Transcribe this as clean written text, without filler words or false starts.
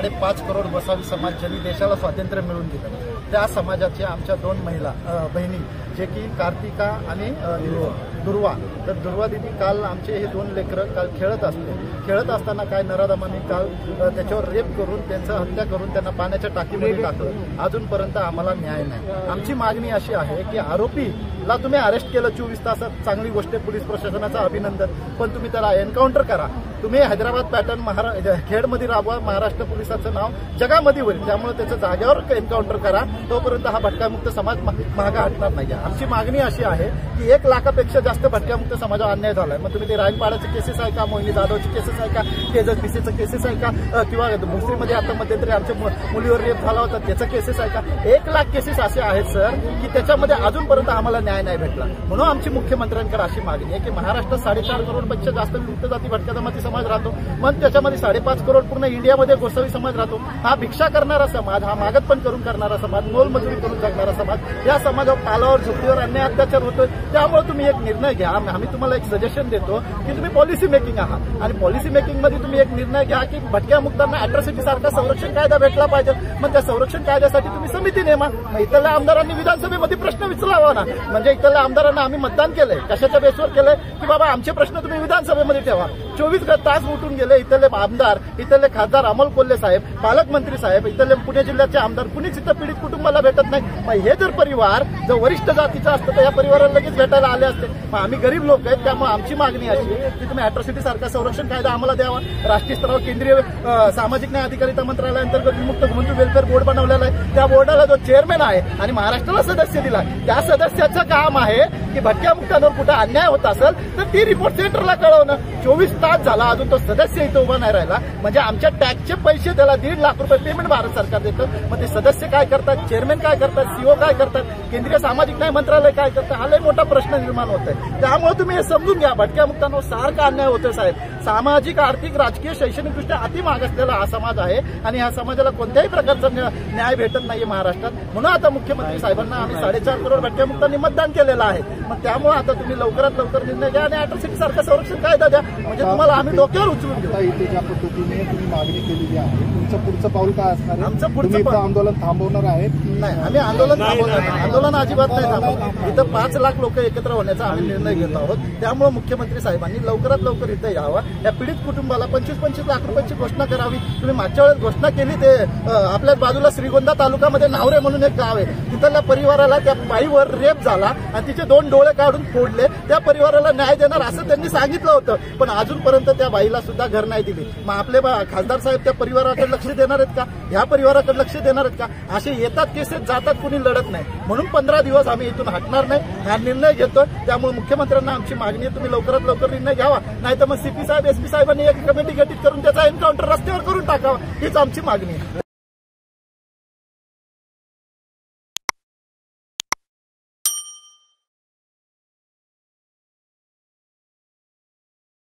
5.5 करोड वसावी समाज ज्यांनी देशाला स्वातंत्र्य मिळवून दिलं, त्या समाजाच्या आमच्या 2 महिला बहिणी जे की कार्तिका आणि दुर्वा. तर दुर्वा दिदी काल आमचे हे 2 लेकरं काल खेळत असताना काय नराधमांनी काल त्याच्यावर रेप करून त्यांचं हत्या करून त्यांना पाण्याच्या टाकीमध्ये टाकलं. अजूनपर्यंत आम्हाला न्याय नाही. आमची मागणी अशी आहे की आरोपीला तुम्ही अरेस्ट केलं 24 तासात, चांगली गोष्ट आहे, पोलीस प्रशासनाचं अभिनंदन, पण तुम्ही त्याला एन्काउंटर करा. तुम्ही हैदराबाद पॅटर्न खेडमध्ये राबवा, महाराष्ट्र पोलिसाचं नाव जगामध्ये होईल, त्यामुळे त्याचं जागेवर एन्काउंटर करा. तोपर्यंत हा भटकामुक्त समाज मागे हटणार नाही. आमची मागणी अशी आहे की 1 लाखापेक्षा जास्त भटक्यामुक्त समाजावर अन्याय झालाय. मग तुम्ही ते रायनपाडाचे केसेस आहे का, मोहिनी जाधवचे केसेस आहे का, तेजस पिसेचं केसेस आहे का, किंवा भोसरीमध्ये आता मध्यंतरी आमच्या मुलीवर रेप झाला होता त्याचं केसेस आहे का. 1 लाख केसेस असे आहेत सर की त्याच्यामध्ये अजूनपर्यंत आम्हाला न्याय नाही भेटला. म्हणून आमची मुख्यमंत्र्यांकडे अशी मागणी आहे की महाराष्ट्रात 4.5 करोडपेक्षा जास्त विमुक्त जाती भटक्या जमाती समाज राहतो, मग त्याच्यामध्ये 5.5 करोड पूर्ण इंडियामध्ये गोसावी समाज राहतो. हा भिक्षा करणारा समाज, हा मागत पण करून करणारा समाज, मोलमजुरी करून जगणारा समाज, या समाजावर पालावर झोपडीवर अन्याय अत्याचार होतोय. त्यामुळे तुम्ही एक निर्णय घ्या. आम्ही तुम्हाला एक सजेशन देतो की तुम्ही पॉलिसी मेकिंग आहात आणि पॉलिसी मेकिंग मध्ये तुम्ही एक निर्णय घ्या की भटक्या मुक्तांना अॅट्रॉसिटी सारखा संरक्षण कायदा भेटला पाहिजे. मग त्या संरक्षण कायद्यासाठी तुम्ही समिती नेमा. मग इथल्या आमदारांनी विधानसभेमध्ये प्रश्न विचारावा ना. म्हणजे इथल्या आमदारांना आम्ही मतदान केलंय, कशाच्या बेसवर केलंय की बाबा आमचे प्रश्न तुम्ही विधानसभेमध्ये ठेवा. 24 तास उठून गेले इथले आमदार, इथले खासदार अमोल कोल्हे साहेब, पालकमंत्री साहेब, इथले पुणे जिल्ह्याचे आमदार, कुणीच इथं पीडित कुटुंबाला भेटत नाही. मग हे जर परिवार जर वरिष्ठ जातीचं असतं तर या परिवाराला लगेच भेटायला आले असते. मग आम्ही गरीब लोक आहेत, त्यामुळे आमची मागणी अशी की तुम्ही अॅट्रॉसिटी सारखा संरक्षण कायदा आम्हाला द्यावा. राष्ट्रीय स्तरावर केंद्रीय सामाजिक न्याय अधिकारिता मंत्रालयाअंतर्गत विमुक्त बंधू वेलफेअर बोर्ड बनवलेला आहे. त्या बोर्डाला जो चेअरमॅन आहे आणि महाराष्ट्राला सदस्य दिला, त्या सदस्याचं काम आहे की भटक्या मुक्तांवर कुठं अन्याय होत असेल तर ती रिपोर्ट सेंटरला कळवणं. 24 तास झाला अजून तो सदस्य इथं उभा नाही राहिला. म्हणजे आमच्या टॅक्सचे पैसे त्याला 1.5 लाख रुपये पेमेंट भारत सरकार देतं. मग ते सदस्य काय करतात, चेअरमॅन काय करतात, सीओ काय करतात, केंद्रीय सामाजिक न्याय मंत्रालय काय करतं, हा लय मोठा प्रश्न निर्माण होत आहे. त्यामुळे तुम्ही हे समजून घ्या, भटक्या मुक्तांवर सारखा अन्याय होतोय साहेब. सामाजिक, आर्थिक, राजकीय, शैक्षणिकदृष्ट्या अति मागासलेला हा समाज आहे आणि ह्या समाजाला कोणत्याही प्रकारचा न्याय भेटत नाहीये महाराष्ट्रात. म्हणून आता मुख्यमंत्री साहेबांना आम्ही 4.5 करोड भटक्या मुक्तांनी मतदान केलेलं आहे. मग त्यामुळे आता तुम्ही लवकरात लवकर निर्णय घ्या आणि अॅट्रॉसिटी सारखा संरक्षण कायदा द्या. म्हणजे तुम्हाला आम्ही डोक्यावर उचलून घेऊ. इथे ज्या पद्धतीने तुम्ही मागणी केलेली आहे, तुमचं पुढचं पाऊल काय असणार आहे? आमचं पुढचं आंदोलन थांबवणार आहे? नाही, आम्ही आंदोलन थांबवणार नाही. आंदोलन अजिबात नाही थांबवणार. इथं 5 लाख लोक एकत्र होण्याचा आम्ही निर्णय घेत आहोत. त्यामुळे मुख्यमंत्री साहेबांनी लवकरात लवकर इथं यावं. या पीडित कुटुंबाला 25-25 लाख रुपयाची घोषणा करावी. तुम्ही मागच्या वेळेस घोषणा केली, ते आपल्या बाजूला श्रीगोंदा तालुक्यामध्ये नावरे म्हणून एक गाव आहे, तिथल्या परिवाराला त्या बाईवर रेप झाला आणि तिचे 2 डोळे काढून फोडले. त्या परिवाराला न्याय देणार असं त्यांनी सांगितलं होतं, पण अजूनपर्यंत त्या बाईला सुद्धा घर नाही दिली. मग आपले खासदार साहेब त्या परिवाराकडे लक्ष देणार आहेत का? ह्या परिवाराकडे लक्ष देणार आहेत का? असे येतात केसेस, जातात, कुणी लढत नाही. म्हणून 15 दिवस आम्ही इथून हटणार नाही, हा निर्णय घेतोय. त्यामुळे मुख्यमंत्र्यांना आमची मागणी आहे, तुम्ही लवकरात लवकर निर्णय घ्यावा. नाही तर मग सीपी साहेब, एसपी साहेबांनी एक कमिटी गठीत करून त्याचा एन्काउंटर रस्त्यावर करून टाकावा, हीच आमची मागणी आहे.